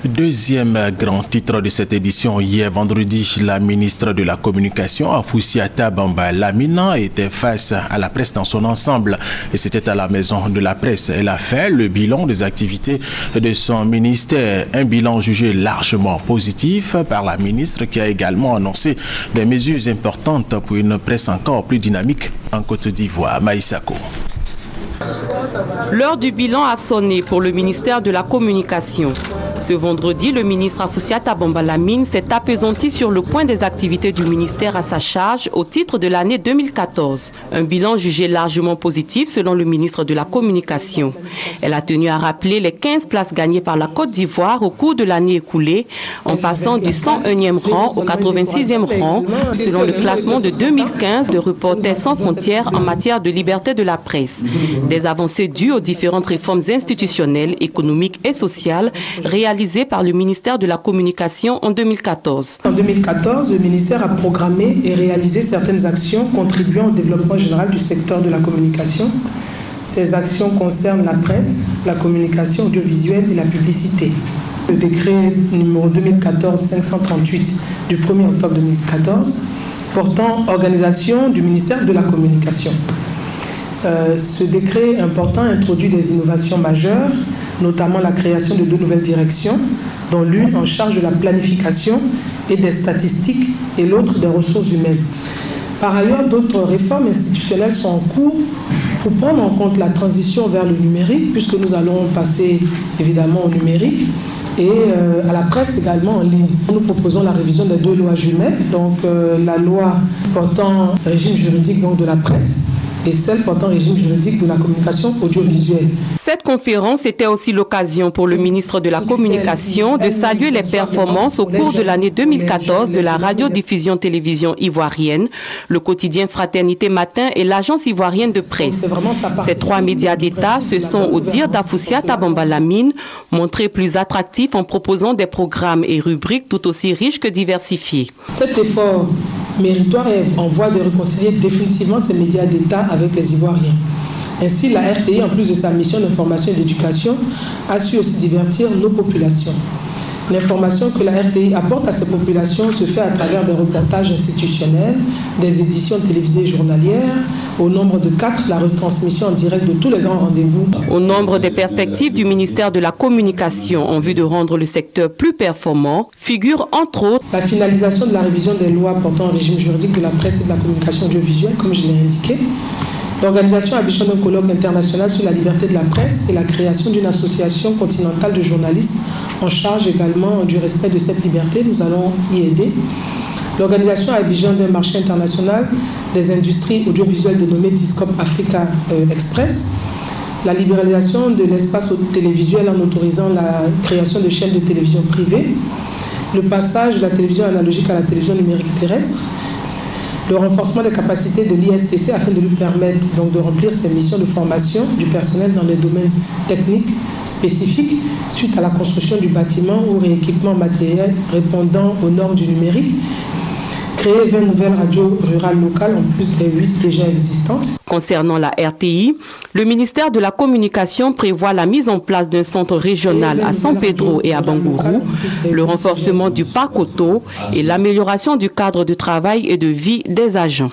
Deuxième grand titre de cette édition. Hier vendredi, la ministre de la Communication, Afoussiata Bamba Lamine, était face à la presse dans son ensemble. Et c'était à la maison de la presse. Elle a fait le bilan des activités de son ministère. Un bilan jugé largement positif par la ministre qui a également annoncé des mesures importantes pour une presse encore plus dynamique en Côte d'Ivoire. Maïsako. L'heure du bilan a sonné pour le ministère de la Communication. Ce vendredi, le ministre Afoussiata Bamba Lamine s'est appesanti sur le point des activités du ministère à sa charge au titre de l'année 2014. Un bilan jugé largement positif selon le ministre de la Communication. Elle a tenu à rappeler les 15 places gagnées par la Côte d'Ivoire au cours de l'année écoulée, en passant du 101e rang au 86e rang, selon le classement de 2015 de Reporters sans frontières en matière de liberté de la presse. Des avancées dues aux différentes réformes institutionnelles, économiques et sociales réalisées par le ministère de la Communication en 2014. En 2014, le ministère a programmé et réalisé certaines actions contribuant au développement général du secteur de la communication. Ces actions concernent la presse, la communication audiovisuelle et la publicité. Le décret numéro 2014-538 du 1er octobre 2014 portant organisation du ministère de la Communication. Ce décret important introduit des innovations majeures, notamment la création de 2 nouvelles directions, dont l'une en charge de la planification et des statistiques et l'autre des ressources humaines. Par ailleurs, d'autres réformes institutionnelles sont en cours pour prendre en compte la transition vers le numérique, puisque nous allons passer évidemment au numérique, et à la presse également en ligne. Nous proposons la révision des 2 lois jumelles, donc la loi portant régime juridique donc, de la presse, et celle portant régime juridique de la communication audiovisuelle. Cette conférence était aussi l'occasion pour le ministre de la Communication de saluer les performances au cours de l'année 2014 de la radiodiffusion-télévision ivoirienne, le quotidien Fraternité Matin et l'agence ivoirienne de presse. Ces 3 médias d'État se sont, au dire d'Afoussiata Bamba Lamine, montrés plus attractifs en proposant des programmes et rubriques tout aussi riches que diversifiés. Cet effort méritoire est en voie de réconcilier définitivement ces médias d'État avec les Ivoiriens. Ainsi, la RTI, en plus de sa mission d'information et d'éducation, a su aussi divertir nos populations. L'information que la RTI apporte à ces populations se fait à travers des reportages institutionnels, des éditions télévisées journalières, au nombre de 4, la retransmission en direct de tous les grands rendez-vous. Au nombre des perspectives du ministère de la Communication en vue de rendre le secteur plus performant, figure entre autres la finalisation de la révision des lois portant au régime juridique de la presse et de la communication audiovisuelle, comme je l'ai indiqué, l'organisation à Abidjan d'un colloque international sur la liberté de la presse et la création d'une association continentale de journalistes en charge également du respect de cette liberté. Nous allons y aider. L'organisation à Abidjan d'un marché international des industries audiovisuelles dénommé Discop Africa Express. La libéralisation de l'espace télévisuel en autorisant la création de chaînes de télévision privées. Le passage de la télévision analogique à la télévision numérique terrestre. Le renforcement des capacités de l'ISTC afin de lui permettre donc de remplir ses missions de formation du personnel dans les domaines techniques spécifiques suite à la construction du bâtiment ou rééquipement matériel répondant aux normes du numérique. Créer 20 nouvelles radios rurales locales en plus des 8 déjà existantes. Concernant la RTI, le ministère de la Communication prévoit la mise en place d'un centre régional à San Pedro et à Bangourou, le renforcement du parc auto et l'amélioration du cadre de travail et de vie des agents.